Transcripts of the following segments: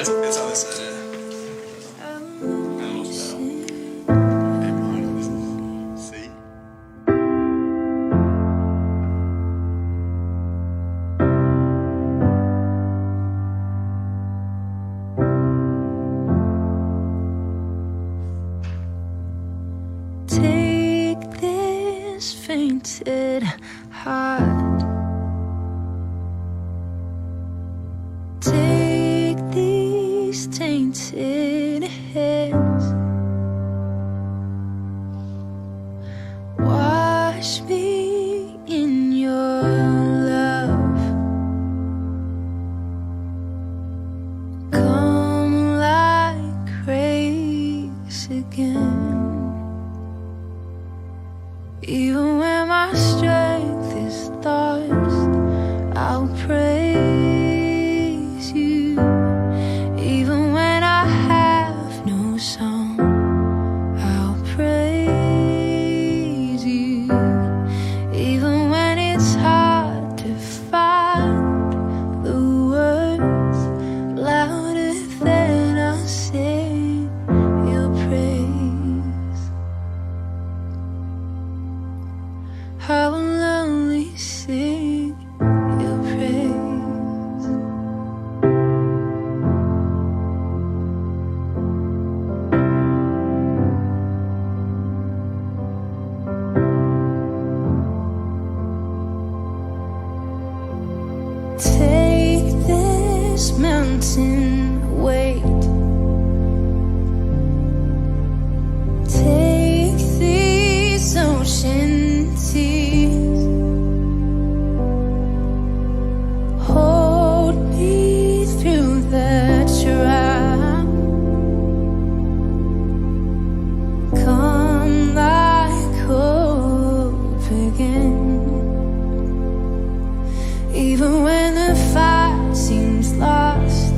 It's on this side, yeah. See? Take this fainted heart, take these tainted hands, wash me in your love, come like grace again. Even when my strength is lost, I'll praise you. Even when I have no song, I'll praise you. Even when it's hard to find the words louder than I'll sing your praise. I will only sing your praise. Take this mountain weight, take these ocean tears, hold me through the trial, come like hope again. Even when the fight seems lost,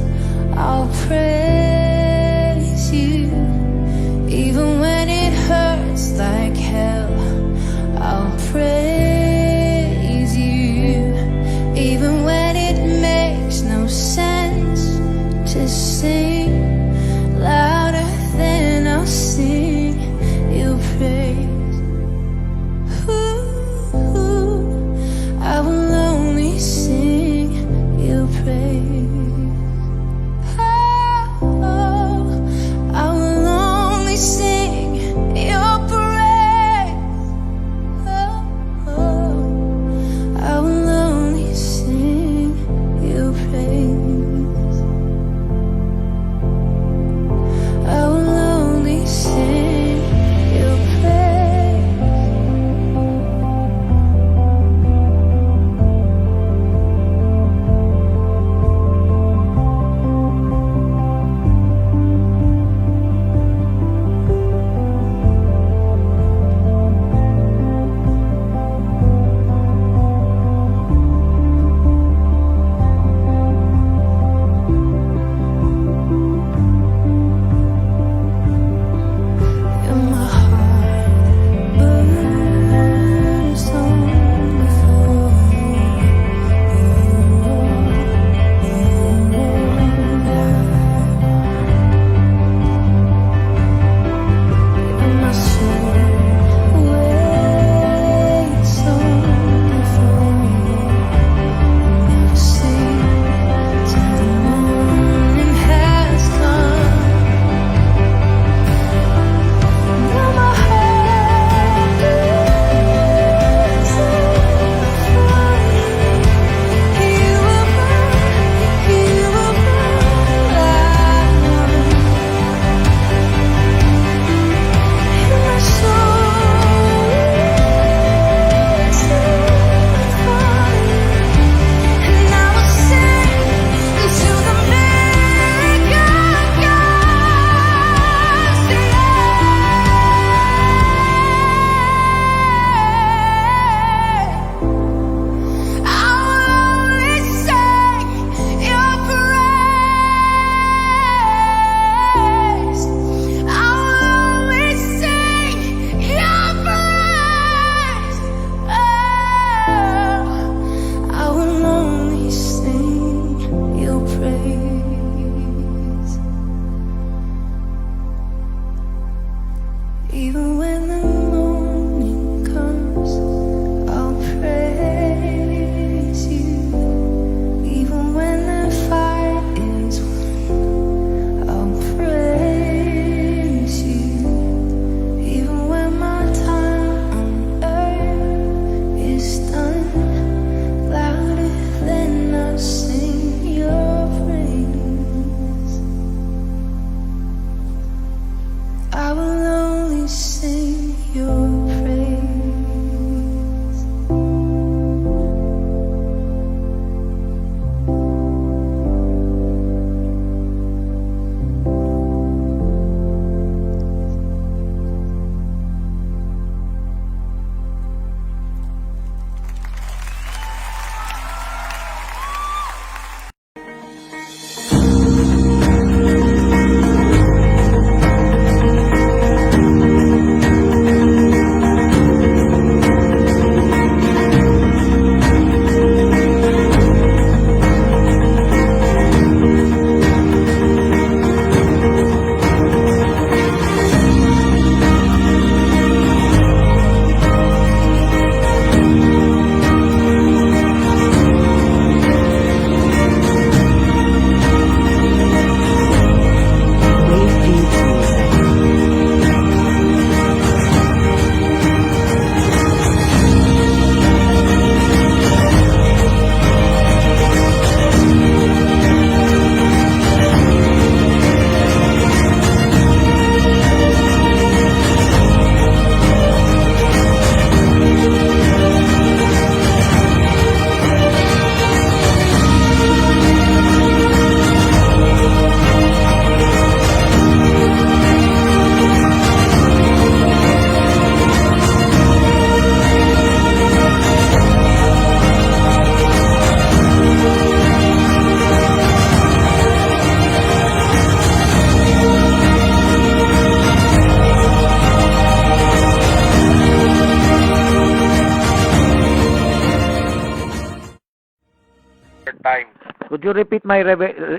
Could you repeat my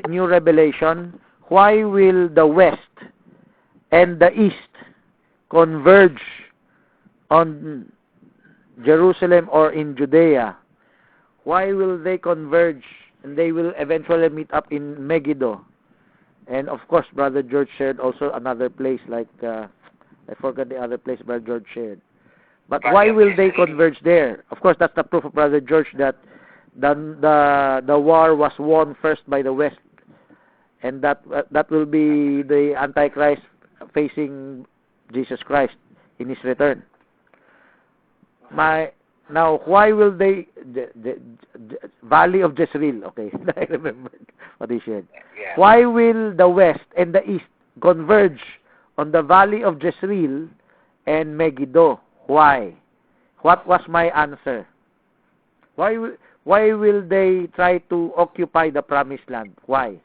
new revelation? Why will the West and the East converge on Jerusalem or in Judea? Why will they converge and they will eventually meet up in Megiddo? And of course, Brother George shared also another place like, I forgot the other place Brother George shared. But why will they converge there? Of course, that's the proof of Brother George that the war was won first by the West. And that will be the Antichrist facing Jesus Christ in his return. Now, why will they, the Valley of Jezreel, okay, I remembered what he said. Yeah. Why will the West and the East converge on the Valley of Jezreel and Megiddo? Why? What was my answer? Why will they try to occupy the promised land? Why?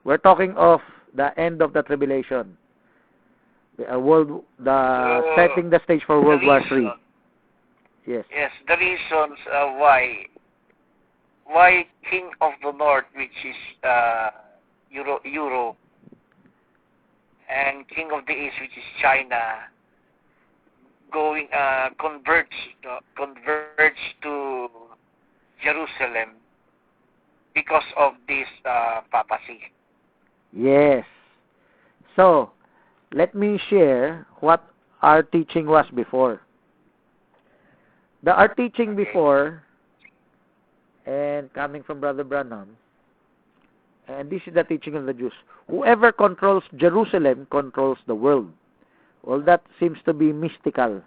We're talking of the end of the tribulation. Setting the stage for World War III. Yes. Yes, the reasons why King of the North, which is Europe, and King of the East, which is China, going converge to Jerusalem because of this papacy. Yes. So, let me share what our teaching was before. Our teaching before, and coming from Brother Branham, and this is the teaching of the Jews, whoever controls Jerusalem controls the world. Well, that seems to be mystical,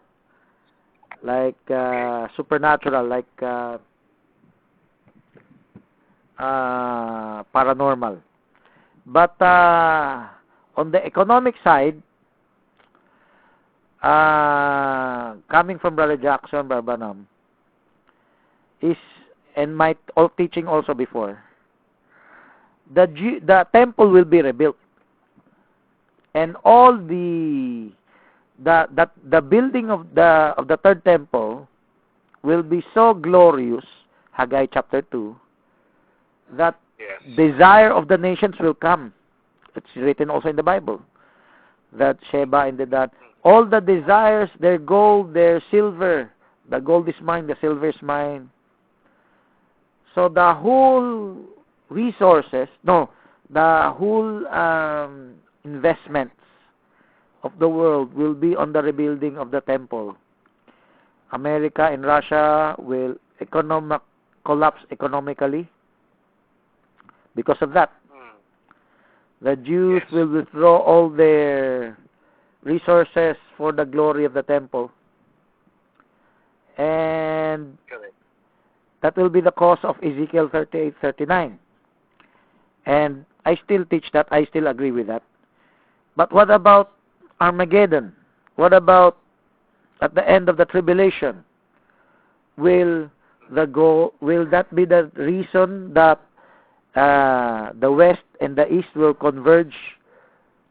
like supernatural, like paranormal. But on the economic side, coming from Brother Jackson, Brother Branham, is, and my teaching also before, the temple will be rebuilt, and all the building of the third temple will be so glorious, Haggai chapter 2, that desire of the nations will come. It's written also in the Bible that Sheba and that all the desires, their gold, their silver, the gold is mine, the silver is mine. So the whole resources, the whole investments of the world will be on the rebuilding of the temple. America and Russia will collapse economically because of that. The Jews will withdraw all their resources for the glory of the temple. And that will be the cause of Ezekiel 38:39. And I still teach that. I still agree with that. But what about Armageddon? What about at the end of the tribulation? Will that be the reason that the West and the East will converge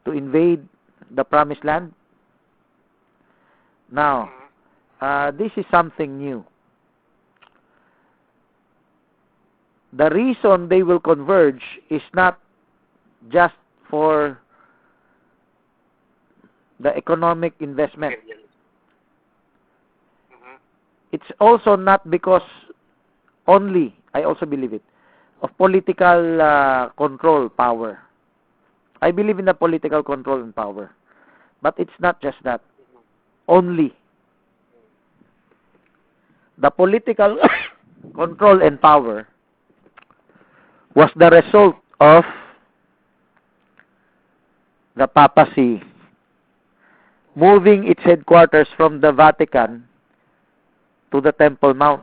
to invade the promised land? Now, this is something new. The reason they will converge is not just for the economic investment. It's also not because only, I also believe it, of political control, power. I believe in the political control and power. But it's not just that. Only. The political control and power was the result of the papacy moving its headquarters from the Vatican to the Temple Mount.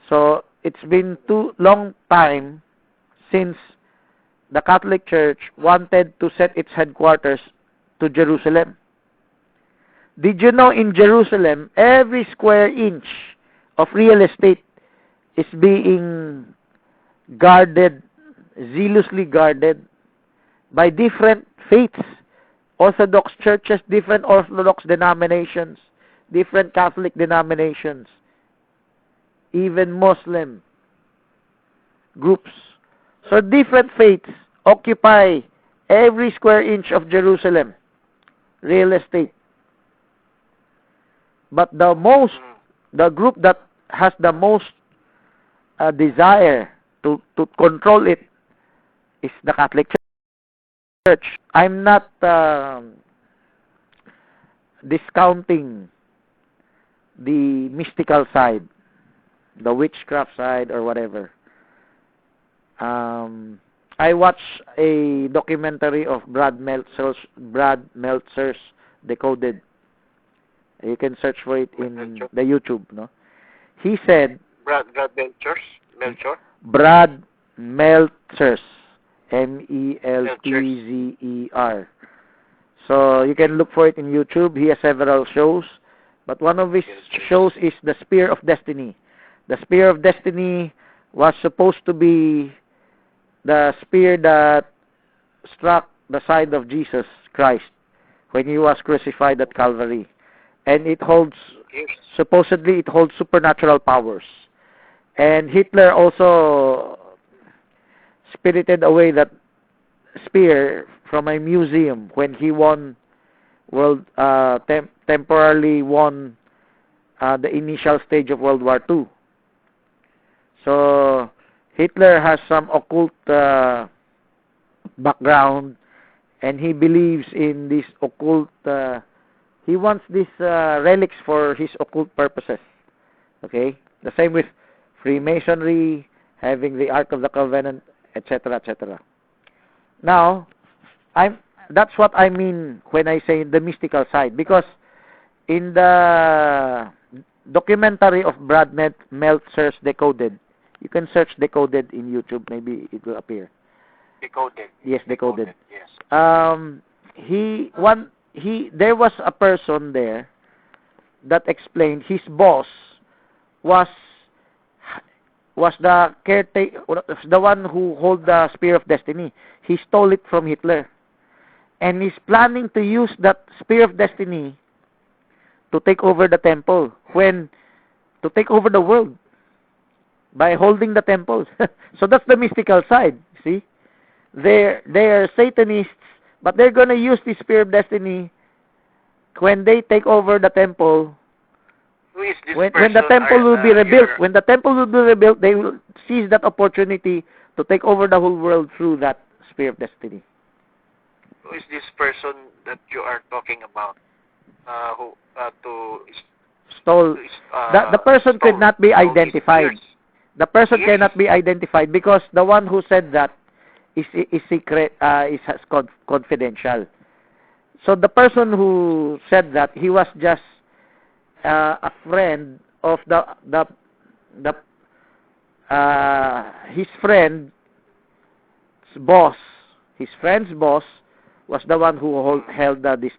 So it's been too long time since the Catholic Church wanted to set its headquarters to Jerusalem. Did you know in Jerusalem, every square inch of real estate is being guarded, zealously guarded by different faiths, Orthodox churches, different Orthodox denominations, different Catholic denominations, even Muslim groups. So different faiths occupy every square inch of Jerusalem, real estate. But the group that has the most desire to control it is the Catholic Church. I'm not discounting the mystical side, the witchcraft side, or whatever. I watched a documentary of Brad Meltzer's Decoded. You can search for it in the YouTube. No, he said Brad Melchor. Brad Meltzer's, Meltzer. So you can look for it in YouTube. He has several shows, but one of his shows is the Spear of Destiny. The Spear of Destiny was supposed to be the spear that struck the side of Jesus Christ when he was crucified at Calvary. And it holds, supposedly it holds supernatural powers. And Hitler also spirited away that spear from a museum when he won temporarily won the initial stage of World War II. So Hitler has some occult background, and he believes in this occult. He wants these relics for his occult purposes. Okay, the same with Freemasonry, having the Ark of the Covenant, etc., etc. Now, that's what I mean when I say the mystical side, because in the documentary of Brad Meltzer's Decoded, you can search Decoded in YouTube, maybe it will appear. Decoded. Yes, Decoded. Yes. There was a person there that explained his boss was the caretaker, the one who hold the Spear of Destiny. He stole it from Hitler, and he's planning to use that Spear of Destiny to take over the temple, to take over the world by holding the temple. So that's the mystical side. See, they're Satanists, but they're gonna use the Spear of Destiny when they take over the temple. Who is this When person? the temple will be rebuilt, when the temple will be rebuilt, they will seize that opportunity to take over the whole world through that Spear of Destiny. Who is this person that you are talking about? Who Stole. The person could not be identified. The person cannot be identified because the one who said that is secret, is confidential. So the person who said that, he was just a friend of his friend's boss. His friend's boss was the one who held the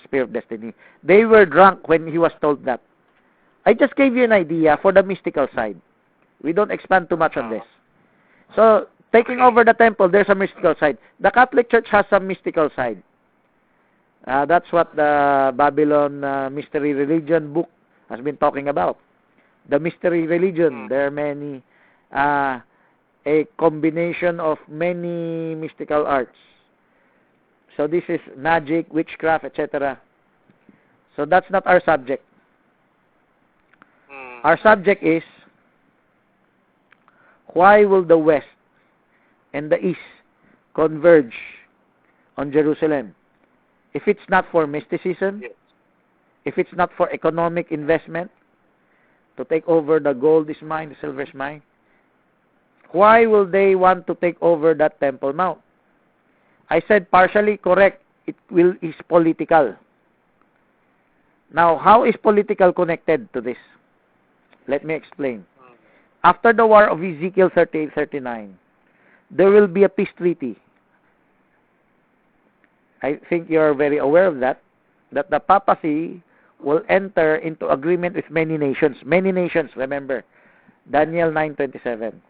Spear of Destiny. They were drunk when he was told that. I just gave you an idea for the mystical side. We don't expand too much on this. So, taking over the temple, there's a mystical side. The Catholic Church has some mystical side. That's what the Babylon Mystery Religion book has been talking about. The mystery religion, there are many, a combination of many mystical arts. So this is magic, witchcraft, etc. So that's not our subject. Our subject is, why will the West and the East converge on Jerusalem? If it's not for mysticism, if it's not for economic investment, to take over the gold is mine, the silver is mine, why will they want to take over that Temple Mount? I said partially correct. It is political. Now, how is political connected to this? Let me explain. After the war of Ezekiel 38-39, there will be a peace treaty. I think you are very aware of that the papacy will enter into agreement with many nations. Many nations, remember, Daniel 9:27.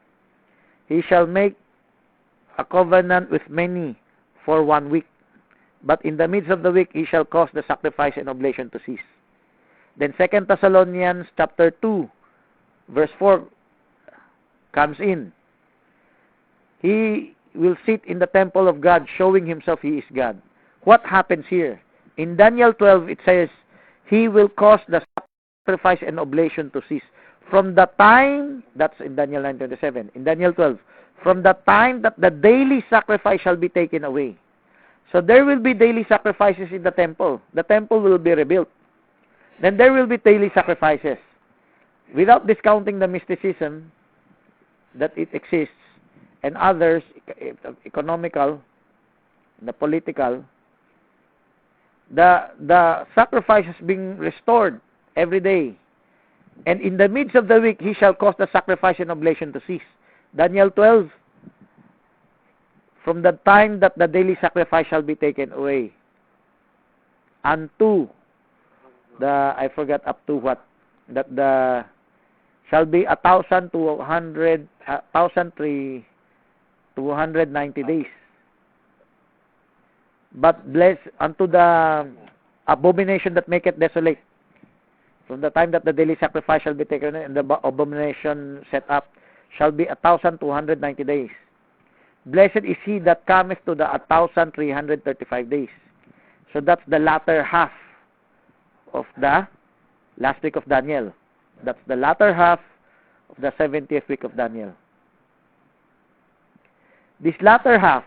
He shall make a covenant with many for 1 week, but in the midst of the week he shall cause the sacrifice and oblation to cease. Then 2 Thessalonians chapter 2, verse 4 comes in. He will sit in the temple of God, showing himself he is God. What happens here? In Daniel 12, it says, he will cause the sacrifice and oblation to cease. From the time, that's in Daniel 9:27, in Daniel 12, from the time that the daily sacrifice shall be taken away. So there will be daily sacrifices in the temple. The temple will be rebuilt. Then there will be daily sacrifices. Without discounting the mysticism that it exists, and others, economical, the political, the sacrifice is being restored every day. And in the midst of the week, he shall cause the sacrifice and oblation to cease. Daniel 12, from the time that the daily sacrifice shall be taken away, unto the, I forgot up to what, that the, shall be 1,290 days. But bless unto the abomination that maketh desolate. From the time that the daily sacrifice shall be taken and the abomination set up, shall be 1,290 days. Blessed is he that cometh to the 1,335 days. So that's the latter half of the last week of Daniel. That's the latter half of the 70th week of Daniel. This latter half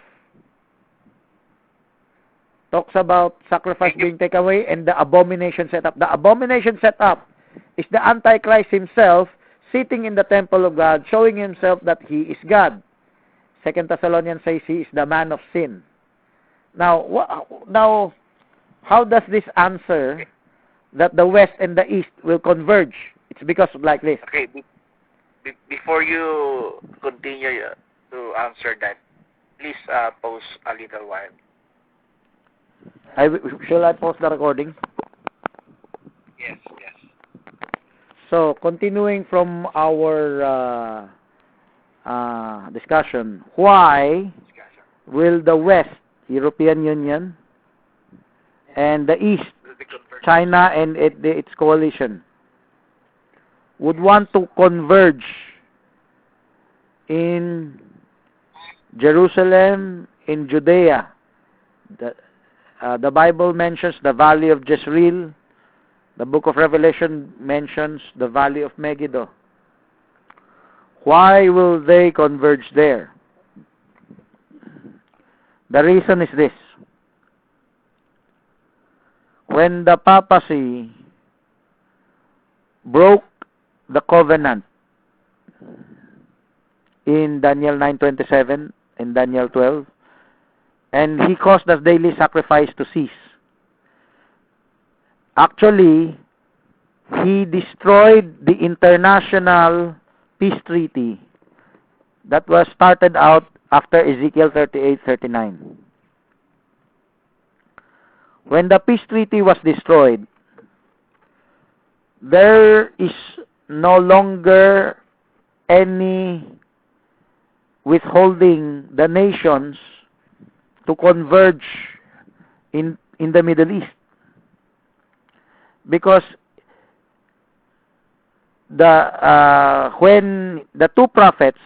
talks about sacrifice being taken away and the abomination set up. The abomination set up is the Antichrist himself sitting in the temple of God, showing himself that he is God. 2 Thessalonians says he is the man of sin. Now, how does this answer that the West and the East will converge? It's because of like this. Okay, before you continue to answer that, please pause a little while. Shall I pause the recording? Yes. So, continuing from our discussion, why will the West, European Union, and the East, China and its coalition, would want to converge in Jerusalem, in Judea? The Bible mentions the valley of Jezreel. The book of Revelation mentions the valley of Megiddo. Why will they converge there? The reason is this. When the papacy broke the covenant in Daniel 9:27 and Daniel 12, and he caused the daily sacrifice to cease. Actually, he destroyed the international peace treaty that was started out after Ezekiel 38:39. When the peace treaty was destroyed, there is no longer any withholding the nations to converge in the Middle East. Because when the two prophets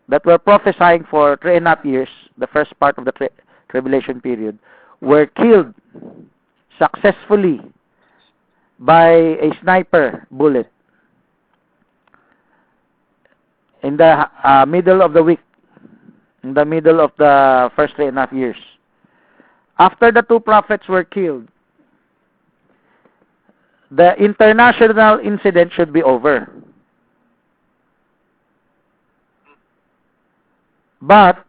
that were prophesying for 3.5 years, the first part of the tribulation period, were killed successfully by a sniper bullet in the middle of the week, in the middle of the first 3.5 years. After the two prophets were killed, the international incident should be over. But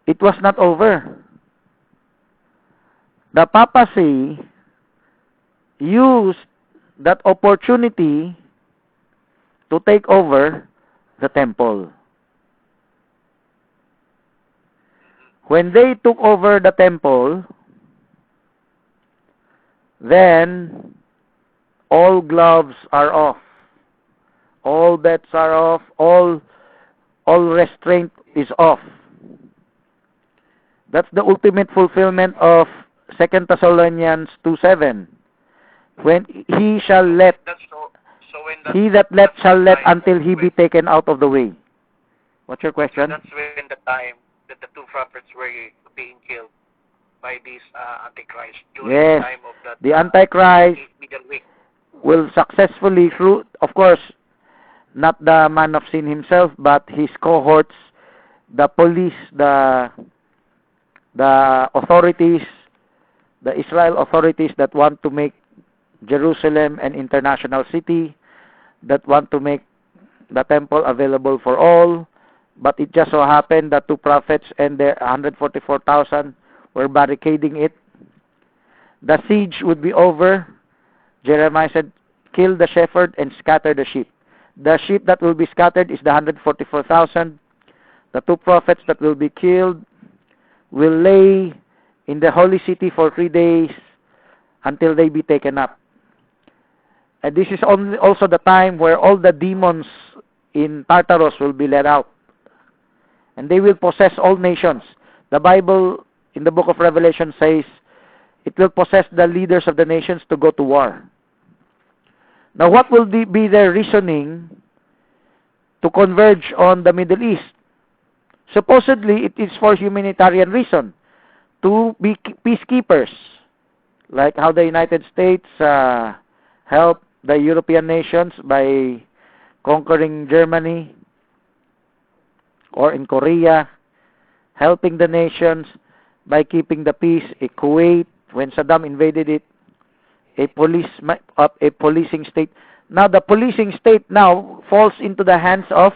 it was not over. The papacy used that opportunity to take over the temple. When they took over the temple, then all gloves are off, all bets are off, all restraint is off. That's the ultimate fulfillment of 2 Thessalonians 2:7. When he shall let, he that let shall let until he be taken out of the way. What's your So question? that's when the time that the two prophets were being killed by this Antichrist during Yes. the time of that The Antichrist middle week. will successfully, through, of course, not the man of sin himself, but his cohorts, the police, the authorities, the Israel authorities that want to make Jerusalem an international city, that want to make the temple available for all. But it just so happened that two prophets and their 144,000 were barricading it. The siege would be over. Jeremiah said, kill the shepherd and scatter the sheep. The sheep that will be scattered is the 144,000. The two prophets that will be killed will lay in the holy city for 3 days until they be taken up. And this is also the time where all the demons in Tartarus will be let out. And they will possess all nations. The Bible in the book of Revelation says it will possess the leaders of the nations to go to war. Now, what will be their reasoning to converge on the Middle East? Supposedly, it is for humanitarian reason, to be peacekeepers, like how the United States helped the European nations by conquering Germany, or in Korea, helping the nations by keeping the peace. In Kuwait, when Saddam invaded it, a policing state. Now, the policing state now falls into the hands of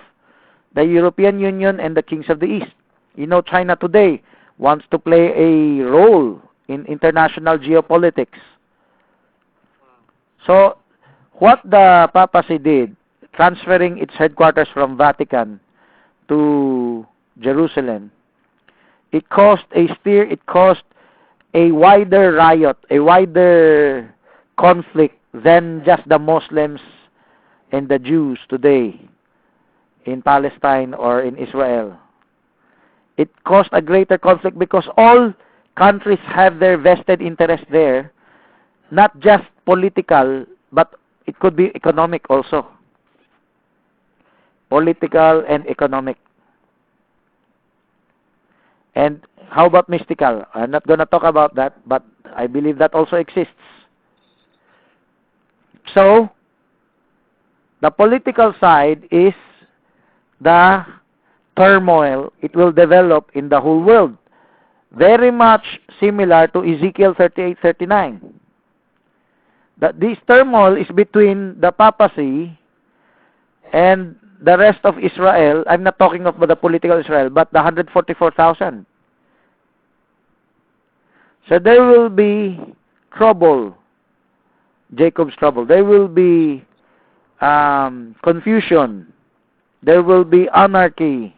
the European Union and the kings of the East. You know, China today wants to play a role in international geopolitics. So, what the papacy did, transferring its headquarters from Vatican to Jerusalem, it caused a stir, it caused a wider riot, a wider conflict than just the Muslims and the Jews today in Palestine or in Israel. It caused a greater conflict because all countries have their vested interest there, not just political, but it could be economic also. Political and economic. And how about mystical? I'm not going to talk about that, but I believe that also exists. So, the political side is the turmoil it will develop in the whole world. Very much similar to Ezekiel 38:39. That this turmoil is between the papacy and the rest of Israel. I'm not talking about the political Israel, but the 144,000. So there will be trouble, Jacob's trouble. There will be confusion. There will be anarchy.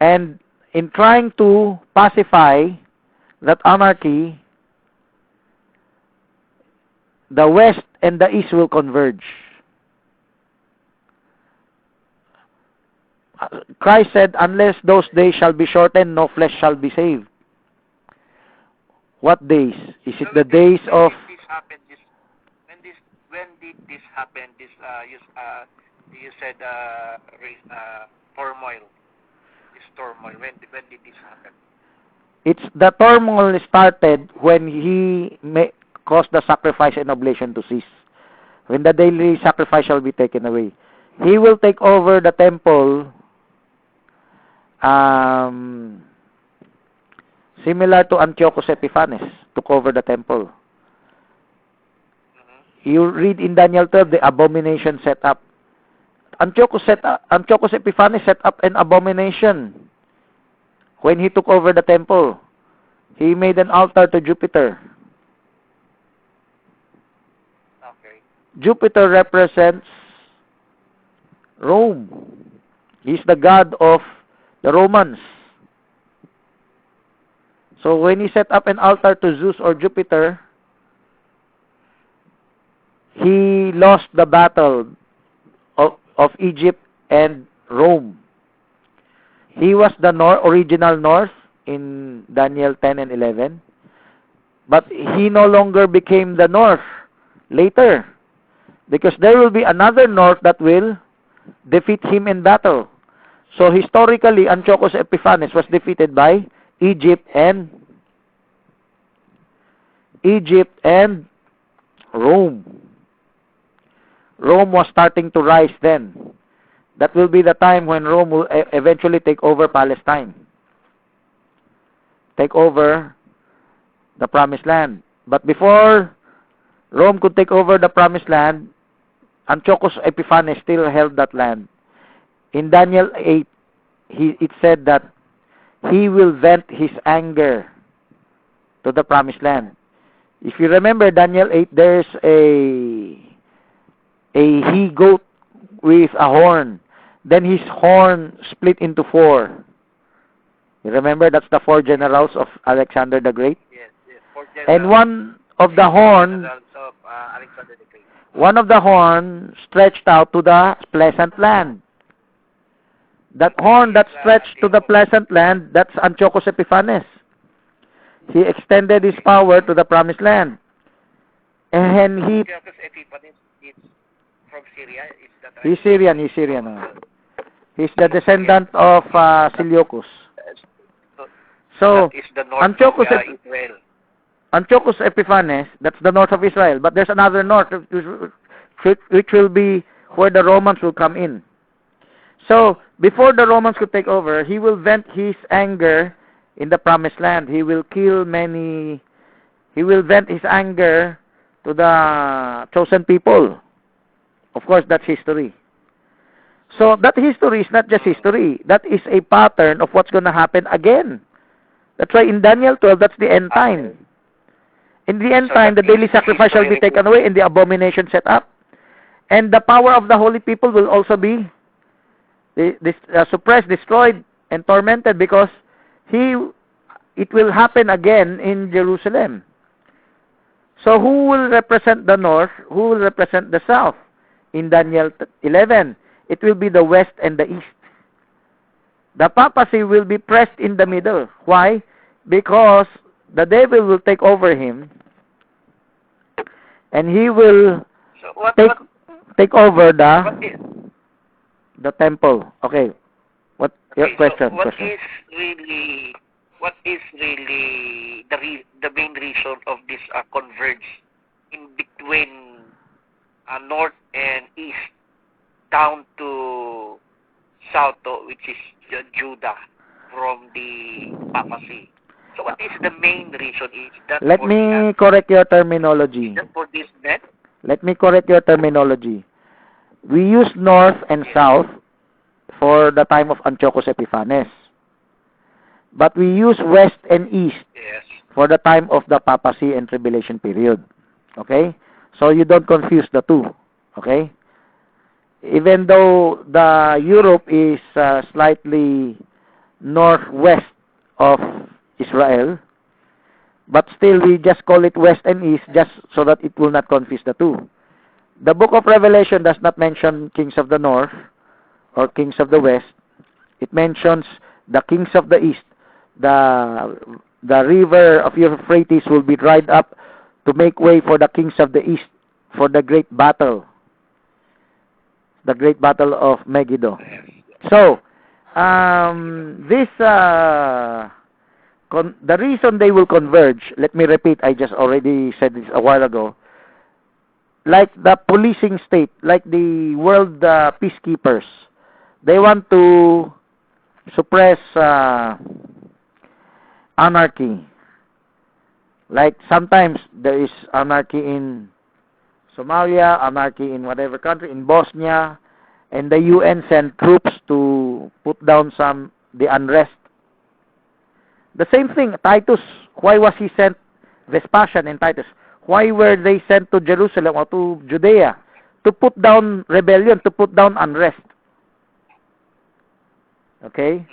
And in trying to pacify that anarchy, the West and the East will converge. Christ said, unless those days shall be shortened, no flesh shall be saved. What days? Is it the days of... When did this happen? This you said turmoil. This turmoil. When did this happen? It's the turmoil started when he caused the sacrifice and oblation to cease. When the daily sacrifice shall be taken away. He will take over the temple similar to Antiochus Epiphanes took over the temple. You read in Daniel 12, the abomination set up. Antiochus Epiphanes set up an abomination when he took over the temple. He made an altar to Jupiter. Okay. Jupiter represents Rome. He's the god of the Romans. So when he set up an altar to Zeus or Jupiter, he lost the battle of Egypt and Rome. He was the original north in Daniel 10 and 11. But he no longer became the north later. Because there will be another north that will defeat him in battle. So historically, Antiochus Epiphanes was defeated by Egypt and Rome. Rome was starting to rise then. That will be the time when Rome will eventually take over Palestine. Take over the Promised Land. But before Rome could take over the Promised Land, Antiochus Epiphanes still held that land. In Daniel 8, it said that he will vent his anger to the Promised Land. If you remember Daniel 8, there's a he-goat with a horn. Then his horn split into four. You remember, that's the four generals of Alexander the Great? Yes. And one of the horn Alexander the Great. One of the horn stretched out to the pleasant land. That horn that stretched to the pleasant land, that's Antiochus Epiphanes. He extended his power to the Promised Land. And Antiochus Epiphanes is from Syria, is that right? he's Syrian. He's the descendant of Seleucus. So, that is the north of Israel. Antiochus Epiphanes, that's the north of Israel. But there's another north, which will be where the Romans will come in. So, before the Romans could take over, he will vent his anger in the Promised Land. He will kill many. He will vent his anger to the chosen people. Of course, that's history. So, that history is not just history. That is a pattern of what's going to happen again. That's why in Daniel 12, that's the end time. In the end time, the daily sacrifice shall be taken away and the abomination set up. And the power of the holy people will also be suppressed, destroyed, and tormented because it will happen again in Jerusalem. So who will represent the north? Who will represent the south? In Daniel 11, it will be the west and the east. The papacy will be pressed in the middle. Why? Because the devil will take over him and he will take over the temple. Okay. What your question? So what is really the main reason of this converge in between north and east down to south, which is Judah from the papacy? So what is the main reason? Is that Let me correct your terminology. Is that for this net? Let me correct your terminology. We use north and south for the time of Antiochus Epiphanes. But we use west and east for the time of the papacy and tribulation period. Okay? So you don't confuse the two. Okay? Even though the Europe is slightly northwest of Israel, but still we just call it west and east just so that it will not confuse the two. The book of Revelation does not mention kings of the north or kings of the west. It mentions the kings of the east. The river of Euphrates will be dried up to make way for the kings of the east for the great battle. The great battle of Megiddo. So, the reason they will converge, let me repeat, I just already said this a while ago, like the policing state, like the world peacekeepers, they want to suppress anarchy. Like sometimes there is anarchy in Somalia, anarchy in whatever country, in Bosnia, and the UN sent troops to put down the unrest. The same thing, Titus, why was he sent, Vespasian and Titus, why were they sent to Jerusalem or to Judea? To put down rebellion, to put down unrest. Okay?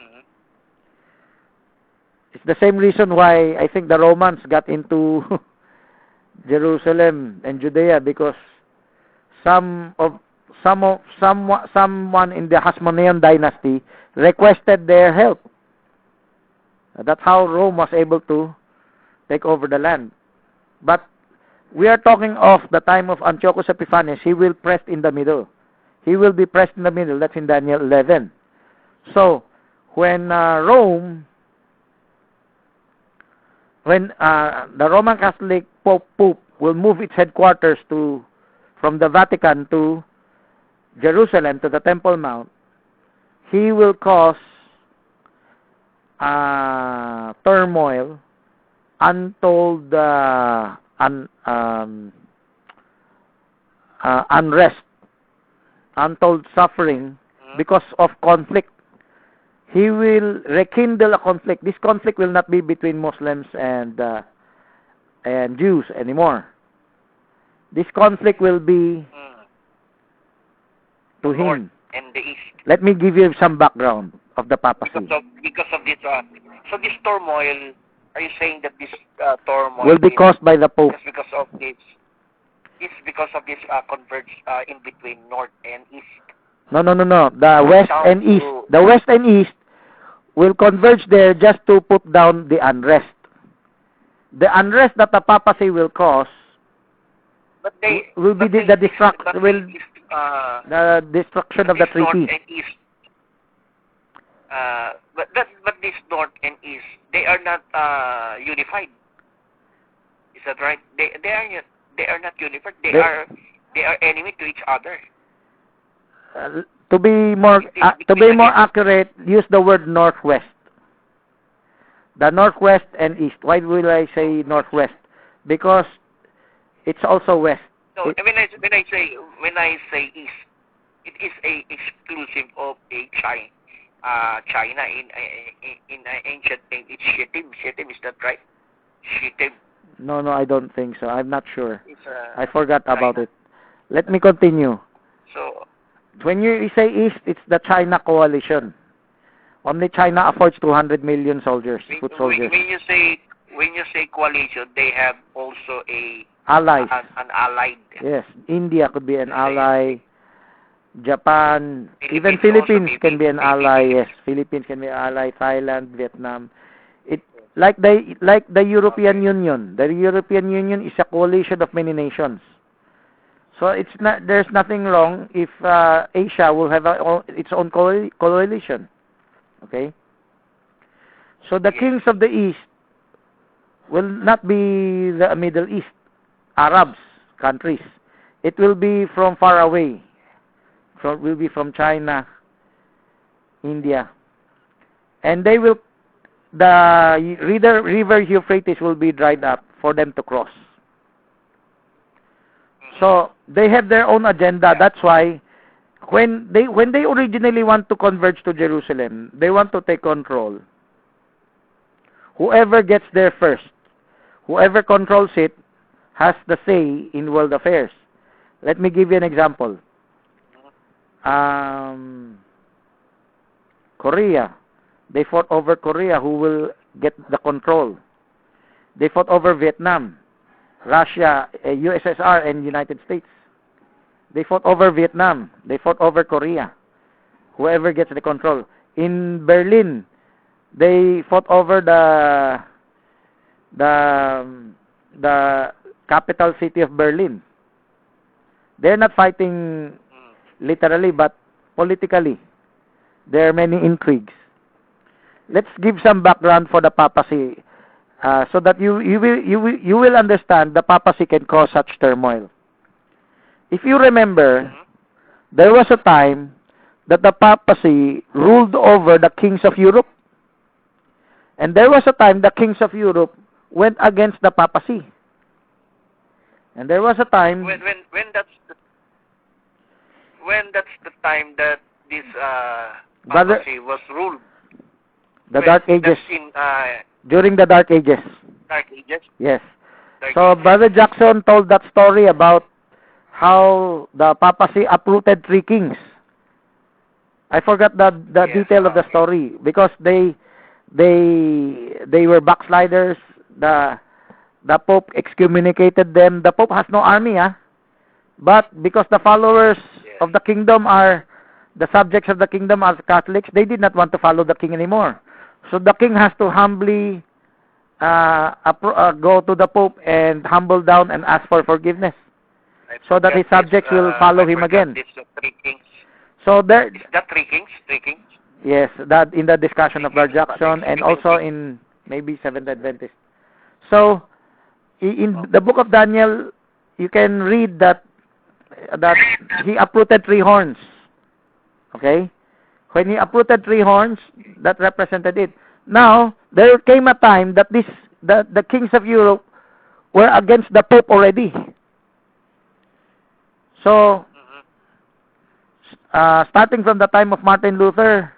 It's the same reason why I think the Romans got into Jerusalem and Judea, because someone in the Hasmonean dynasty requested their help. That's how Rome was able to take over the land. But we are talking of the time of Antiochus Epiphanes. He will press in the middle. He will be pressed in the middle. That's in Daniel 11. So, when Rome, when the Roman Catholic Pope will move its headquarters from the Vatican to Jerusalem, to the Temple Mount, he will cause turmoil, untold unrest, untold suffering because of conflict. He will rekindle a conflict. This conflict will not be between Muslims and Jews anymore. This conflict will be to North him. and the East. Let me give you some background of the papacy. Because of this, so this turmoil, are you saying that this turmoil Will be caused by the Pope. is because of this? It's because of this converge in between North and East. No. The West and East. The West and East will converge there just to put down the unrest. The unrest that the papacy will cause will be the destruction of the treaty. North and East. But this North and East, they are not unified. Is that right? They are not unified. They are enemy to each other. To be more accurate, use the word northwest. The northwest and east. Why will I say northwest? Because it's also west. So when I say east, it is a exclusive of a China in ancient name. It's Shittim. Shittim, is that right? Shittim. No, I don't think so. I'm not sure. It's, I forgot China. about it. Let me continue. So When you say east, it's the China coalition. Only China affords 200 million soldiers, foot soldiers. when you say coalition, they have also Allies. an allied. Yes, India could be an ally. Japan, even Philippines Philippines also, can be an ally. Yes, Philippines can be an ally. Thailand, Vietnam. It like the European Union. The European Union is a coalition of many nations. So there's nothing wrong if Asia will have its own coalition. Okay? So the kings of the East will not be the Middle East, Arabs, countries. It will be from far away. So it will be from China, India. And the river Euphrates will be dried up for them to cross. So they have their own agenda. That's why when they originally want to converge to Jerusalem, they want to take control. Whoever gets there first, whoever controls it, has the say in world affairs. Let me give you an example. Korea. They fought over Korea. Who will get the control? They fought over Vietnam. Russia, USSR, and United States. They fought over Vietnam. They fought over Korea. Whoever gets the control. In Berlin, they fought over the capital city of Berlin. They're not fighting literally, but politically. There are many intrigues. Let's give some background for the papacy. So that you will understand the papacy can cause such turmoil. If you remember, there was a time that the papacy ruled over the kings of Europe, and there was a time the kings of Europe went against the papacy, and there was a time when that's the time that this papacy was ruled. The Dark Ages. During the Dark Ages. Dark Ages? Yes. Dark Ages. Brother Jackson told that story about how the papacy uprooted 3 kings. I forgot the detail of the story because they were backsliders. The Pope excommunicated them. The Pope has no army, but because the followers of the kingdom are the subjects of the kingdom are Catholics, they did not want to follow the king anymore. So the king has to humbly go to the Pope and humble down and ask for forgiveness, so that his subjects will follow him again. It's the 3 kings. So there. Is that 3 kings? 3 kings? Yes, that in the discussion of Lord Jackson and also in maybe Seventh Adventist. So, in the book of Daniel, you can read that he uprooted 3 horns. Okay? When he uprooted 3 horns, that represented it. Now, there came a time that the kings of Europe were against the Pope already. So, starting from the time of Martin Luther,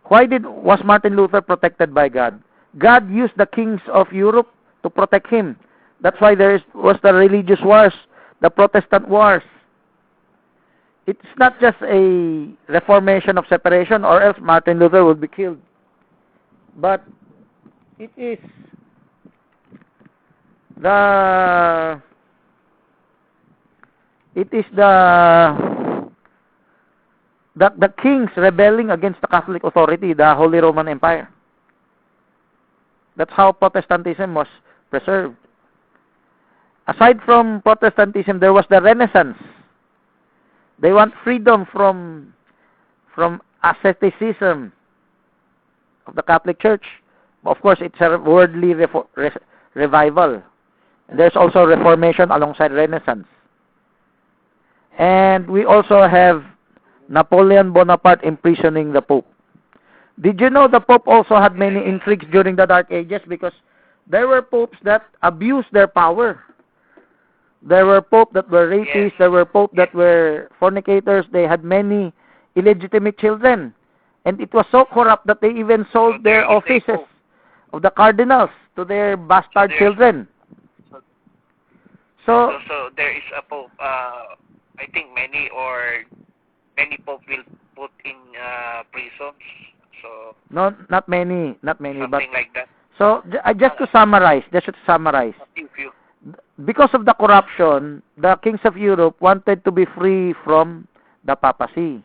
was Martin Luther protected by God? God used the kings of Europe to protect him. That's why was the religious wars, the Protestant wars. It's not just a reformation of separation, or else Martin Luther would be killed. But it is the kings rebelling against the Catholic authority, the Holy Roman Empire. That's how Protestantism was preserved. Aside from Protestantism, there was the Renaissance. They want freedom from asceticism of the Catholic Church. Of course, it's a worldly revival. And there's also Reformation alongside Renaissance. And we also have Napoleon Bonaparte imprisoning the Pope. Did you know the Pope also had many intrigues during the Dark Ages? Because there were popes that abused their power. There were popes that were rapists. Yes. There were popes that were fornicators. They had many illegitimate children. And it was so corrupt that they even sold their offices of the cardinals to their bastard children. So there is a pope, I think many popes will put in prisons. So no, not many, something but like that. So just to summarize, because of the corruption, the kings of Europe wanted to be free from the papacy.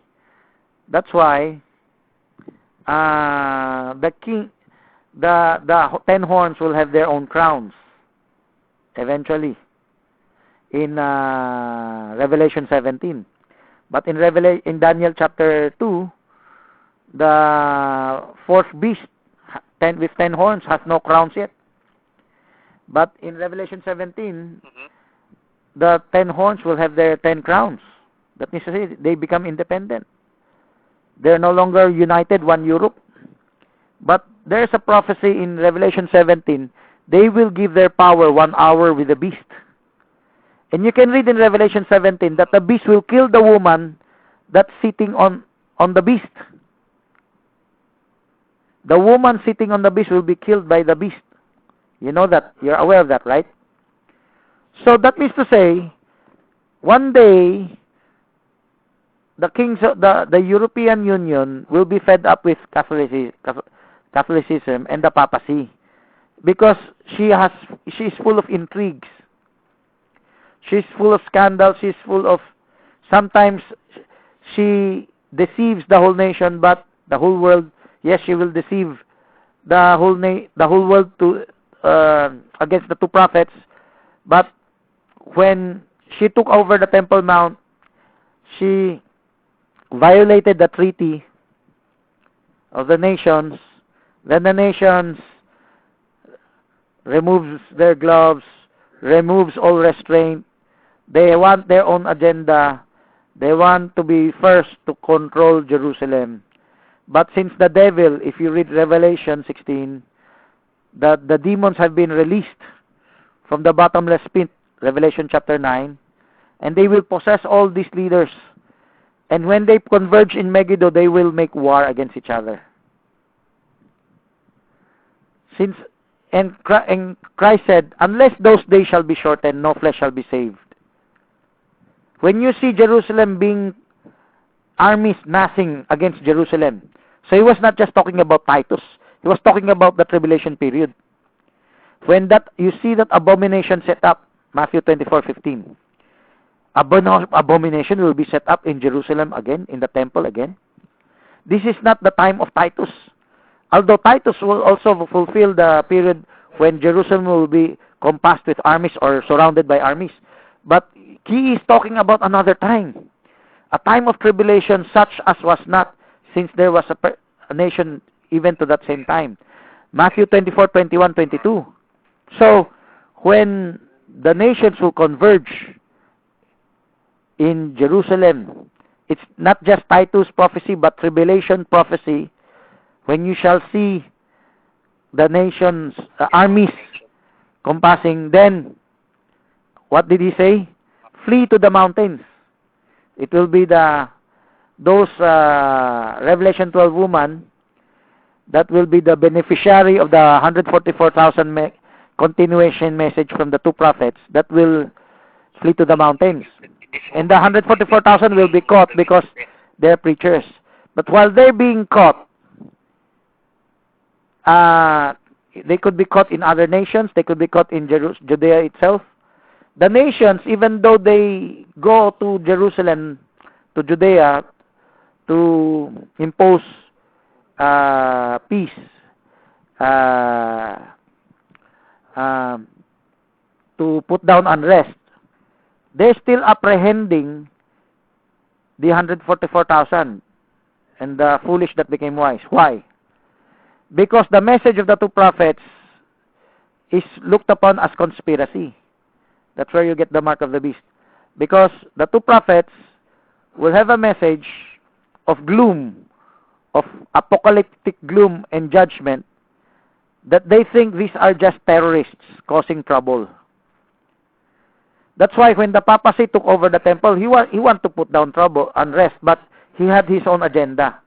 That's why the 10 horns will have their own crowns eventually in Revelation 17. But in Daniel chapter 2, the 4th beast with 10 horns has no crowns yet. But in Revelation 17, the 10 horns will have their 10 crowns. That means to say they become independent. They're no longer united, one Europe. But there's a prophecy in Revelation 17, they will give their power 1 hour with the beast. And you can read in Revelation 17 that the beast will kill the woman that's sitting on the beast. The woman sitting on the beast will be killed by the beast. You know that. You're aware of that, right? So that means to say, one day, the kings of the European Union will be fed up with Catholicism and the papacy, because she's full of intrigues. She's full of scandals. She's full of, sometimes she deceives the whole nation, but the whole world. Yes, she will deceive the whole world to against the 2 prophets. But when she took over the Temple Mount, she violated the treaty of the nations. Then the nations removes their gloves, removes all restraint. They want their own agenda. They want to be first to control Jerusalem. But since the devil, if you read Revelation 16, the demons have been released from the bottomless pit, Revelation chapter 9, and they will possess all these leaders. And when they converge in Megiddo, they will make war against each other. And Christ said, unless those days shall be shortened, no flesh shall be saved. When you see Jerusalem being armies massing against Jerusalem, so he was not just talking about Titus. He was talking about the tribulation period. When that you see that abomination set up, Matthew 24:15. Abomination will be set up in Jerusalem again, in the temple again. This is not the time of Titus. Although Titus will also fulfill the period when Jerusalem will be compassed with armies or surrounded by armies. But he is talking about another time. A time of tribulation such as was not since there was nation even to that same time. Matthew 24, 21, 22. So, when the nations will converge in Jerusalem, it's not just Titus prophecy, but tribulation prophecy, when you shall see the nations, armies compassing, then, what did he say? Flee to the mountains. It will be those Revelation 12 woman that will be the beneficiary of the 144,000 continuation message from the two prophets that will flee to the mountains. And the 144,000 will be caught because they're preachers. But while they're being caught, they could be caught in other nations. They could be caught in Judea itself. The nations, even though they go to Jerusalem, to Judea, to impose peace, to put down unrest, they're still apprehending the 144,000 and the foolish that became wise. Why? Because the message of the two prophets is looked upon as conspiracy. That's where you get the mark of the beast. Because the two prophets will have a message of gloom, of apocalyptic gloom and judgment, that they think these are just terrorists causing trouble. That's why when the papacy took over the temple, he wanted to put down trouble, unrest, but he had his own agenda.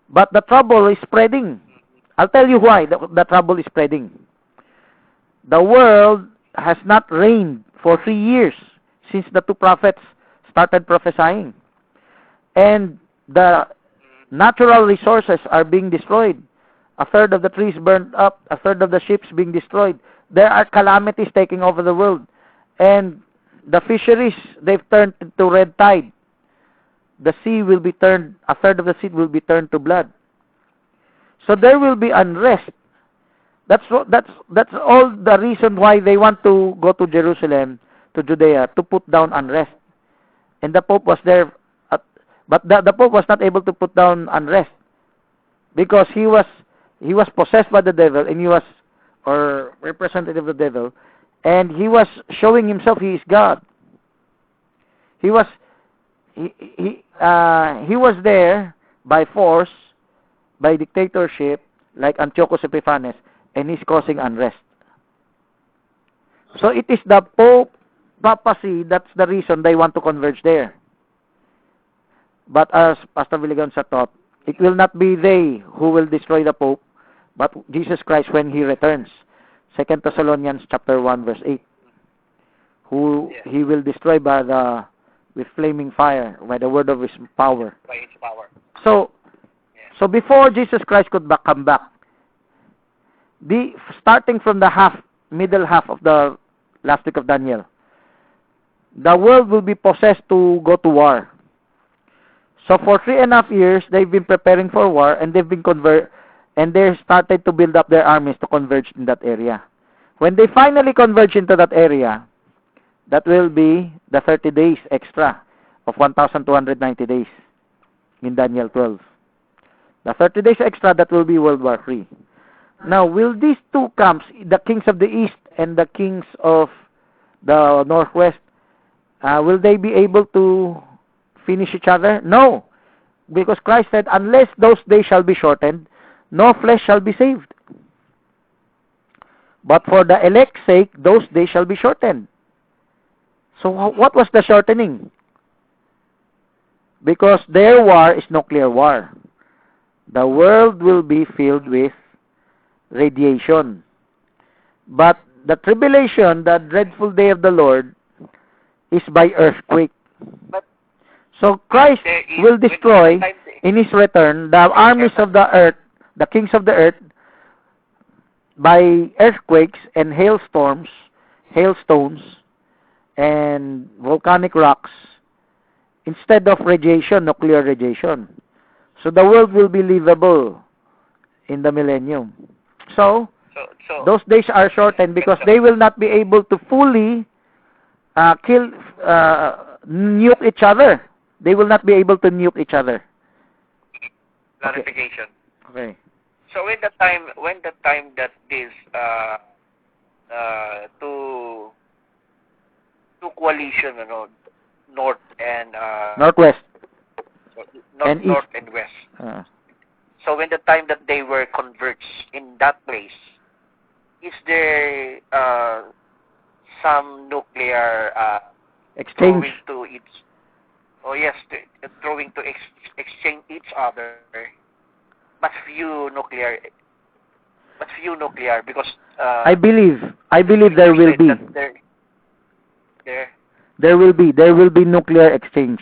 But the trouble is spreading. I'll tell you why the trouble is spreading. The world has not reigned for 3 years since the two prophets started prophesying. And the natural resources are being destroyed. A third of the trees burned up, a third of the ships being destroyed. There are calamities taking over the world. And the fisheries, they've turned to red tide. The sea will be turned, a third of the sea will be turned to blood. So there will be unrest. That's all the reason why they want to go to Jerusalem, to Judea, to put down unrest. And the Pope was there, but the Pope was not able to put down unrest because he was possessed by the devil, and he was, or representative of the devil, and he was showing himself he is God. He was there by force, by dictatorship, like Antiochus Epiphanes, and he's causing unrest. So it is the Pope papacy that's the reason they want to converge there. But as Pastor Villeganza taught, it will not be they who will destroy the Pope, but Jesus Christ when he returns. 2 Thessalonians chapter 1 verse 8. Who he will destroy with flaming fire, by the word of his power. By his power. So before Jesus Christ could come back, starting from the middle half of the last week of Daniel, the world will be possessed to go to war. So for 3.5 years, they've been preparing for war, and they've been and they started to build up their armies to converge in that area. When they finally converge into that area, that will be the 30 days extra of 1,290 days in Daniel 12. The 30 days extra, that will be World War III. Now, will these two camps, the kings of the east and the kings of the northwest, will they be able to finish each other? No. Because Christ said, unless those days shall be shortened, no flesh shall be saved. But for the elect's sake, those days shall be shortened. So what was the shortening? Because their war is nuclear war. The world will be filled with radiation. But the tribulation, the dreadful day of the Lord, is by earthquake. But so Christ will destroy in his return the armies of the earth, the kings of the earth, by earthquakes and hailstorms, hailstones, and volcanic rocks, instead of radiation, nuclear radiation. So the world will be livable in the millennium. So those days are shortened because they will not be able to fully nuke each other. They will not be able to nuke each other. clarification. Okay. So when the time that this two coalition, north and Northwest north, and north east. and west. Uh, So when the time that they were converged in that place, is there some nuclear exchange. throwing to its? Oh yes, throwing to exchange each other, but few nuclear because I believe there scripture will said be. that there. There will be nuclear exchange.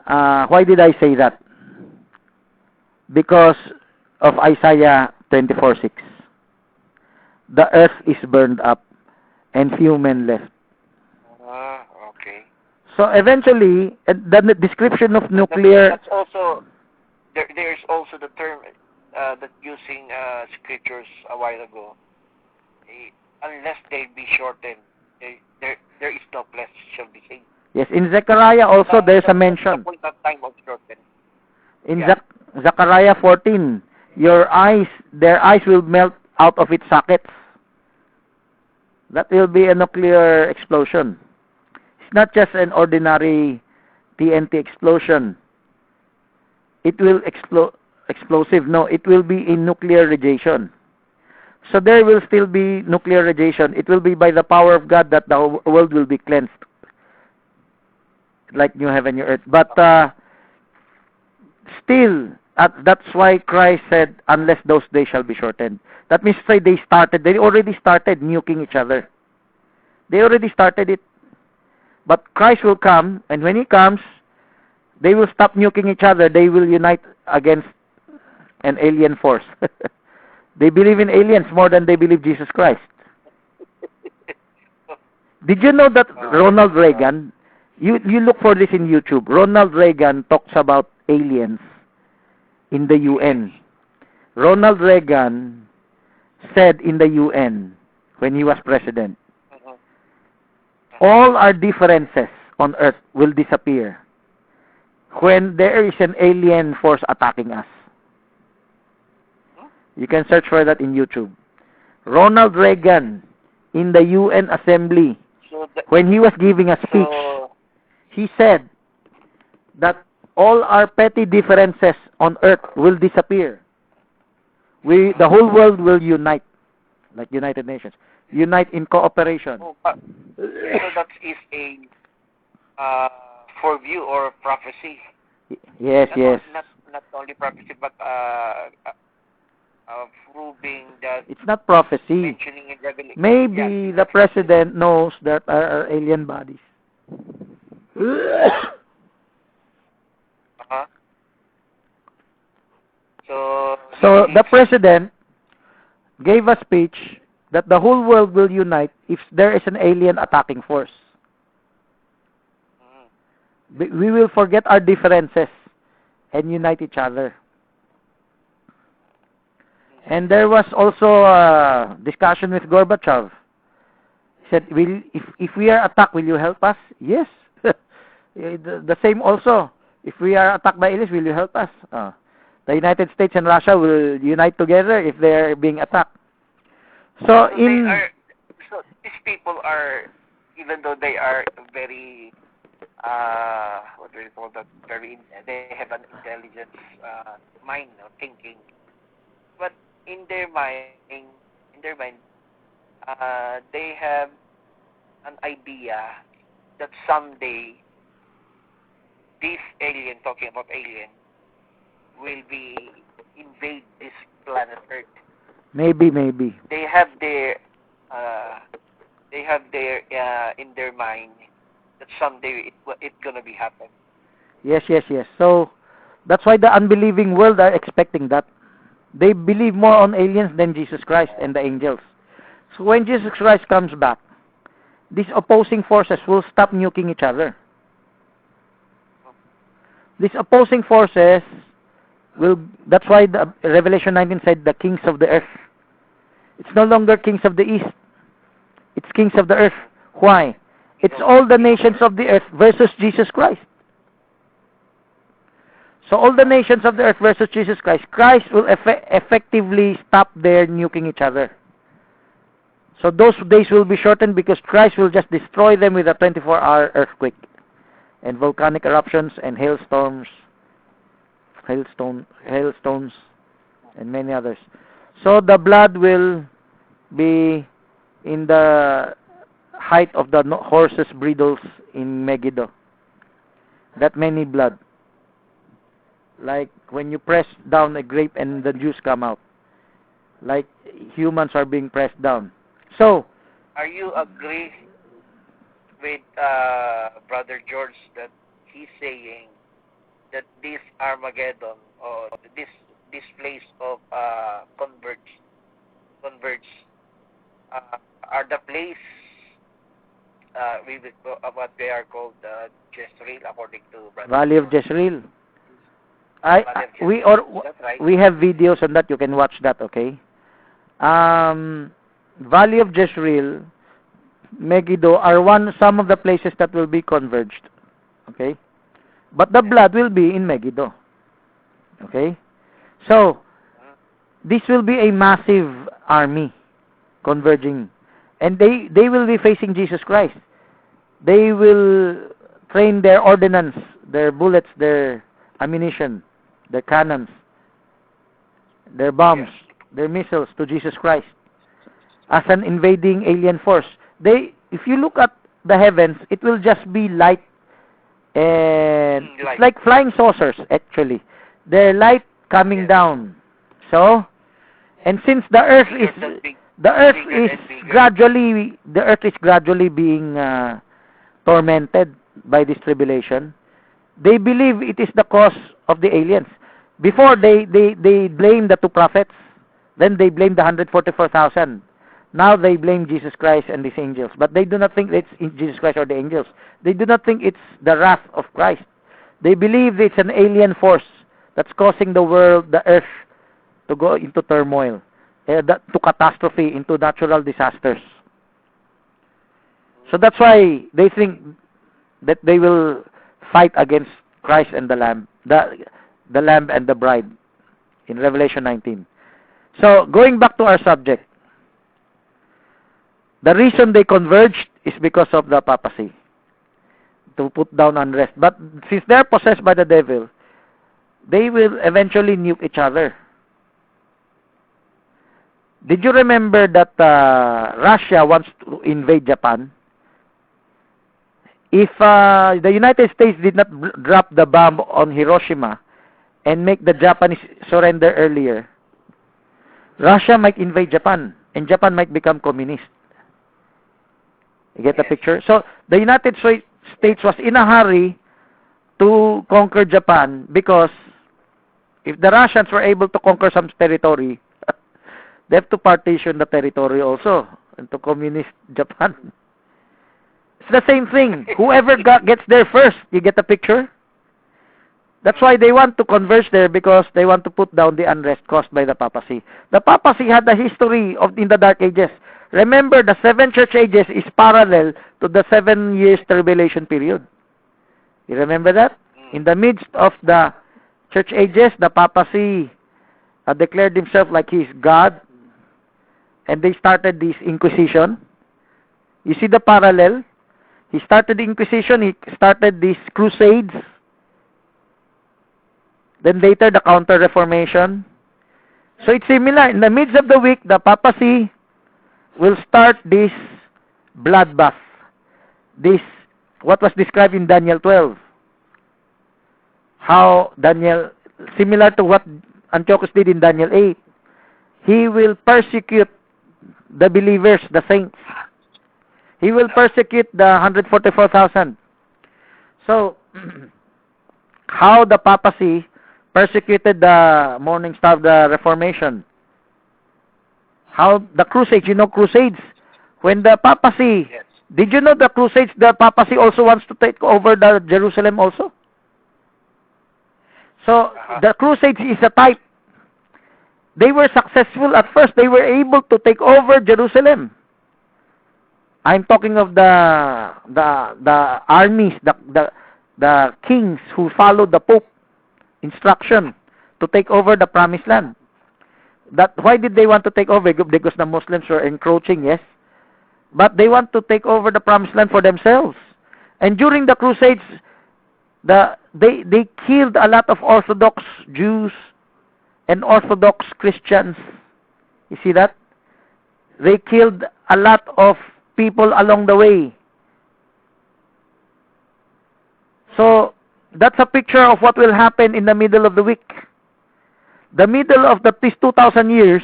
Why did I say that? Because of Isaiah 24:6. The earth is burned up and few men left. Okay. So eventually, the description of nuclear. That's also there's also the term that using scriptures a while ago. Unless they be shortened, there is no flesh shall be saved. Yes, in Zechariah also there's a That's mention. the point of time of shortened. In Yeah. Zechariah 14, their eyes will melt out of its sockets. That will be a nuclear explosion. It's not just an ordinary TNT explosion. It will explosive. No, it will be in nuclear radiation. So there will still be nuclear radiation. It will be by the power of God that the world will be cleansed, like new heaven, new earth. But still, that's why Christ said, unless those days shall be shortened. That means say they already started nuking each other. They already started it. But Christ will come, and when He comes, they will stop nuking each other. They will unite against an alien force. They believe in aliens more than they believe Jesus Christ. Did you know that Ronald Reagan, you look for this in YouTube, Ronald Reagan talks about aliens in the UN. Ronald Reagan said in the UN when he was president, all our differences on earth will disappear when there is an alien force attacking us. You can search for that in YouTube. Ronald Reagan in the UN Assembly, when he was giving a speech, he said that all our petty differences on earth will disappear. The whole world will unite, like United Nations. Unite in cooperation. So that is a foreview or prophecy. Yes, yes. Not only prophecy, but proving that It's not prophecy. mentioning in Revelation. Maybe the president knows that are alien bodies. Uh-huh. So the president gave a speech that the whole world will unite if there is an alien attacking force. We will forget our differences and unite each other. And there was also a discussion with Gorbachev. He said, if we are attacked, will you help us? Yes. The same also. If we are attacked by aliens, will you help us? The United States and Russia will unite together if they are being attacked. So these people are, even though they are very, what do you call that? They have an intelligent mind or thinking, but in their mind, they have an idea that someday this alien, talking about alien, will be invade this planet Earth. Maybe. They have their in their mind that someday it's gonna be happen. Yes. So that's why the unbelieving world are expecting that. They believe more on aliens than Jesus Christ and the angels. So when Jesus Christ comes back, these opposing forces will stop nuking each other. These opposing forces that's why the Revelation 19 said the kings of the earth. It's no longer kings of the east. It's kings of the earth. Why? It's all the nations of the earth versus Jesus Christ. So all the nations of the earth versus Jesus Christ, Christ will effectively stop their nuking each other. So those days will be shortened because Christ will just destroy them with a 24-hour earthquake and volcanic eruptions and hailstones, and many others. So the blood will be in the height of the horses' bridles in Megiddo. That many blood. Like when you press down a grape and the juice come out. Like humans are being pressed down. So, Are you agree with Brother George that he's saying that this Armageddon or this place of converge are the place what they are called Jezreel according to Brother Valley of George. Jezreel. Valley of Jezreel. Is that right? We have videos on that. You can watch that. Okay. Valley of Jezreel, Megiddo are some of the places that will be converged. Okay, but the blood will be in Megiddo. Okay, so this will be a massive army converging, and they will be facing Jesus Christ. They will train their ordnance, their bullets, their ammunition, their cannons, their bombs, their missiles to Jesus Christ as an invading alien force. If you look at the heavens, it will just be light, and it's like flying saucers actually. They're light coming down. So, and since the earth is gradually being tormented by this tribulation, they believe it is the cause of the aliens. Before they blame the two prophets, then they blame the 144,000. Now they blame Jesus Christ and these angels, but they do not think it's Jesus Christ or the angels. They do not think it's the wrath of Christ. They believe it's an alien force that's causing the world, the earth, to go into turmoil, to catastrophe, into natural disasters. So that's why they think that they will fight against Christ and the Lamb, the Lamb and the Bride in Revelation 19. So going back to our subject, the reason they converged is because of the papacy, to put down unrest. But since they're possessed by the devil, they will eventually nuke each other. Did you remember that Russia wants to invade Japan? If the United States did not drop the bomb on Hiroshima and make the Japanese surrender earlier, Russia might invade Japan, and Japan might become communist. You get the picture? So, the United States was in a hurry to conquer Japan because if the Russians were able to conquer some territory, they have to partition the territory also into communist Japan. It's the same thing. Whoever gets there first, you get the picture? That's why they want to converge there, because they want to put down the unrest caused by the papacy. The papacy had a history in the Dark Ages. Remember, the 7 church ages is parallel to the 7 years tribulation period. You remember that? In the midst of the church ages, the papacy declared himself like he's God, and they started this Inquisition. You see the parallel? He started the Inquisition, he started these crusades, then later the Counter-Reformation. So it's similar. In the midst of the week, the papacy will start this bloodbath. This, what was described in Daniel 12. How Daniel, similar to what Antiochus did in Daniel 8, he will persecute the believers, the saints. He will persecute the 144,000. So, how the papacy persecuted the Morning Star of the Reformation. How the Crusades, Crusades. When the papacy, did you know the Crusades, the papacy also wants to take over the Jerusalem also? So, the Crusades is a type. They were successful at first. They were able to take over Jerusalem. I'm talking of the armies, the kings who followed the Pope instruction to take over the promised land. That why did they want to take over? Because the Muslims were encroaching, yes. But they want to take over the promised land for themselves. And during the Crusades, they killed a lot of Orthodox Jews and Orthodox Christians. You see that? They killed a lot of people along the way. So, that's a picture of what will happen in the middle of the week. The middle of these 2,000 years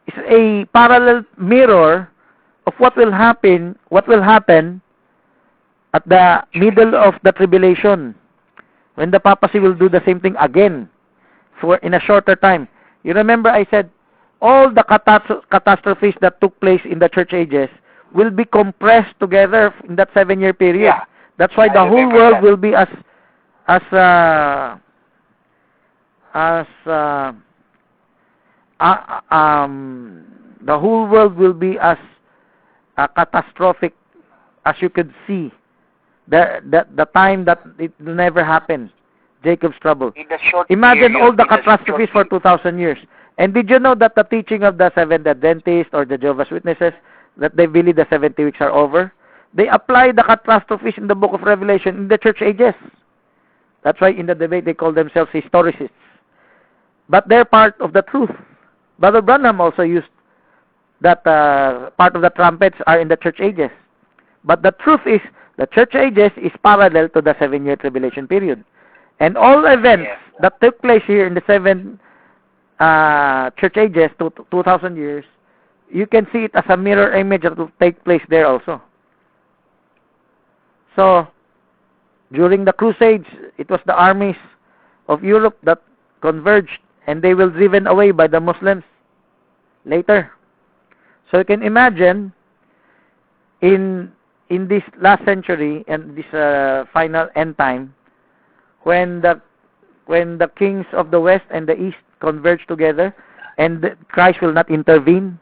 is a parallel mirror of what will happen at the middle of the tribulation, when the papacy will do the same thing again in a shorter time. You remember I said all the catastrophes that took place in the church ages will be compressed together in that 7-year period. Yeah. That's why the whole world will be the whole world will be as catastrophic as you could see. The time that it will never happen. Jacob's trouble. Imagine all the catastrophes for 2,000 years. And did you know that the teaching of the Seventh Adventists or the Jehovah's Witnesses, that they believe the 70 weeks are over, they apply the catastrophes in the book of Revelation in the church ages. That's why in the debate they call themselves historicists. But they're part of the truth. Brother Branham also used that part of the trumpets are in the church ages. But the truth is, the church ages is parallel to the 7-year tribulation period. And all events that took place here in the 7 church ages, 2,000 years, you can see it as a mirror image that will take place there also. So, during the Crusades, it was the armies of Europe that converged, and they were driven away by the Muslims later. So you can imagine, in this last century and this final end time, when the kings of the West and the East converge together, and Christ will not intervene,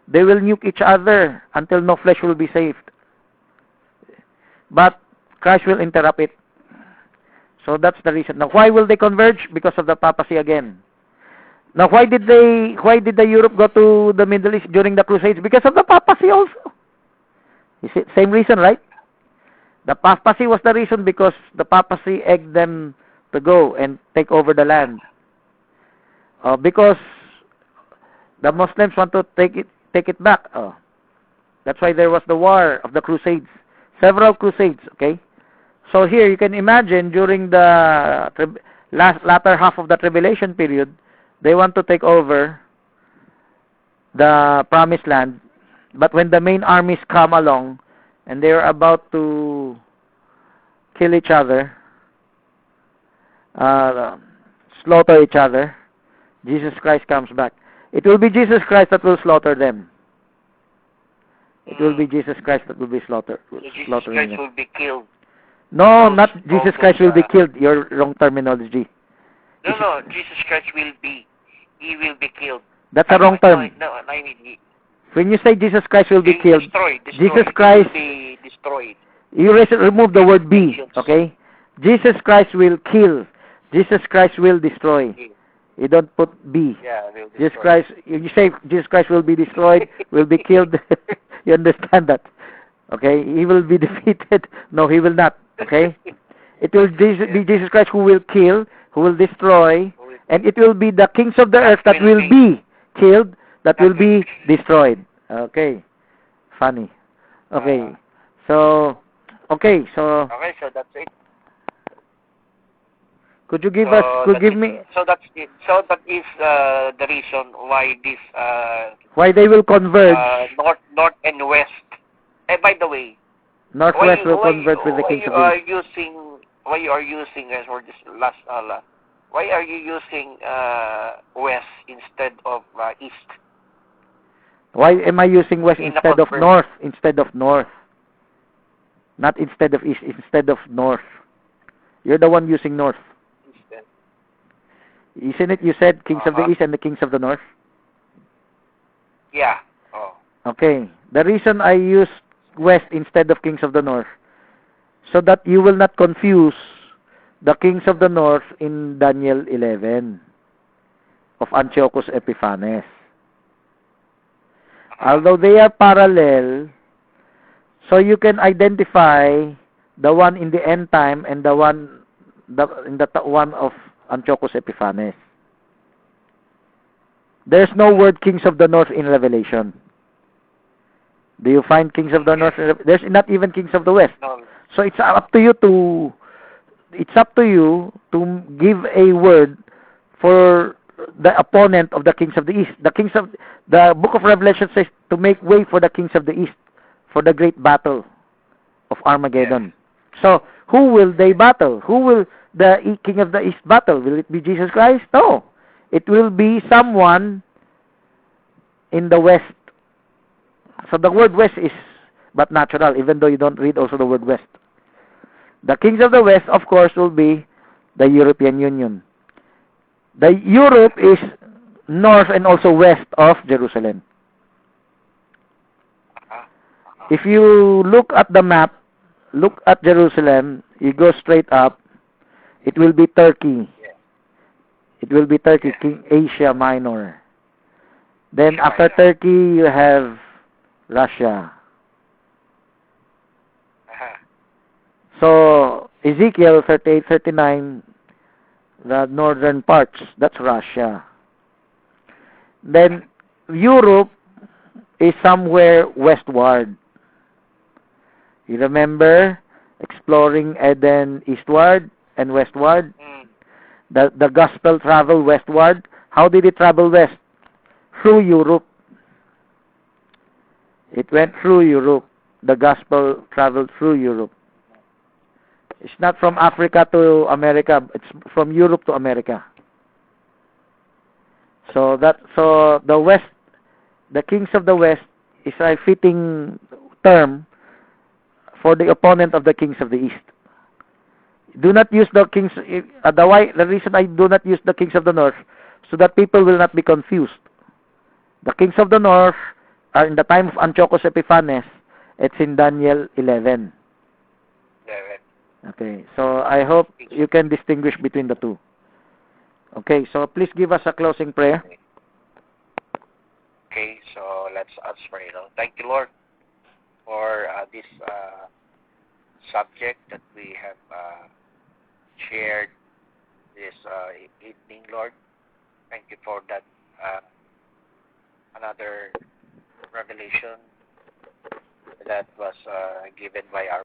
they will nuke each other until no flesh will be saved. But Christ will interrupt it. So that's the reason. Now, why will they converge? Because of the papacy again. Now, why did the Europe go to the Middle East during the Crusades? Because of the papacy also. You see, same reason, right? The papacy was the reason, because the papacy egged them to go and take over the land. Because the Muslims want to take it back. That's why there was the war of the Crusades. Several Crusades, okay? So here you can imagine, during the latter half of the tribulation period, they want to take over the promised land. But when the main armies come along and they are about to kill each other, slaughter each other, Jesus Christ comes back. It will be Jesus Christ that will slaughter them. It will be Jesus Christ that will be slaughtering Jesus Christ will be killed. No, not Jesus Christ will be killed. You're wrong terminology. No, Jesus Christ will be. He will be killed. That's a wrong term. No, I mean when you say Jesus Christ will be killed, destroyed. Jesus Christ will be destroyed. You remove the word be, okay? Jesus Christ will kill. Jesus Christ will destroy. You don't put be. Yeah, will destroy. Jesus Christ. You say Jesus Christ will be destroyed, will be killed. You understand that? Okay? He will be defeated. No, he will not. Okay? It will be Jesus Christ who will kill, who will destroy, and it will be the kings of the earth that will be killed, that will be destroyed. Okay. Funny. Okay. So that's it. Could you give me... So that is the reason why this... why they will converge. North and West. By the way... Northwest will converge with the kings of the east. Why you are using, for this last... why are you using West instead of East? Why am I using West instead of North? Instead of North. Not instead of East, instead of North. You're the one using North. Isn't it you said kings of the East and the kings of the North? Yeah. Oh. Okay. The reason I use West instead of kings of the North, so that you will not confuse the kings of the north in Daniel 11 of Antiochus Epiphanes. Although they are parallel, so you can identify the one in the end time and the one one of Antiochus Epiphanes. There's no word kings of the north in Revelation. Do you find kings of the north? There's not even kings of the west. No. So it's up to you to give a word for the opponent of the kings of the east. The book of Revelation says to make way for the kings of the east for the great battle of Armageddon. So who will they battle? Who will the king of the east battle? Will it be Jesus Christ? No. It will be someone in the west. So the word west is but natural, even though you don't read also the word west. The kings of the west, of course, will be the European Union. The Europe is north and also west of Jerusalem. If you look at the map, look at Jerusalem, you go straight up, it will be Turkey. It will be Turkey, King Asia Minor. Then after Turkey, you have Russia. So Ezekiel 38, 39, the northern parts, that's Russia. Then Europe is somewhere westward. You remember exploring Eden eastward and westward? The gospel traveled westward. How did it travel west? Through Europe. It went through Europe. The gospel traveled through Europe. It's not from Africa to America. It's from Europe to America. So the West, the kings of the West, is a fitting term for the opponent of the kings of the East. Do not use the kings. The reason I do not use the kings of the North, so that people will not be confused. The kings of the North are in the time of Antiochus Epiphanes. It's in Daniel 11. Okay, so I hope you can distinguish between the two. Okay, so please give us a closing prayer. Okay, so let's pray. Thank you, Lord, for this subject that we have shared this evening, Lord. Thank you for that another revelation that was given by our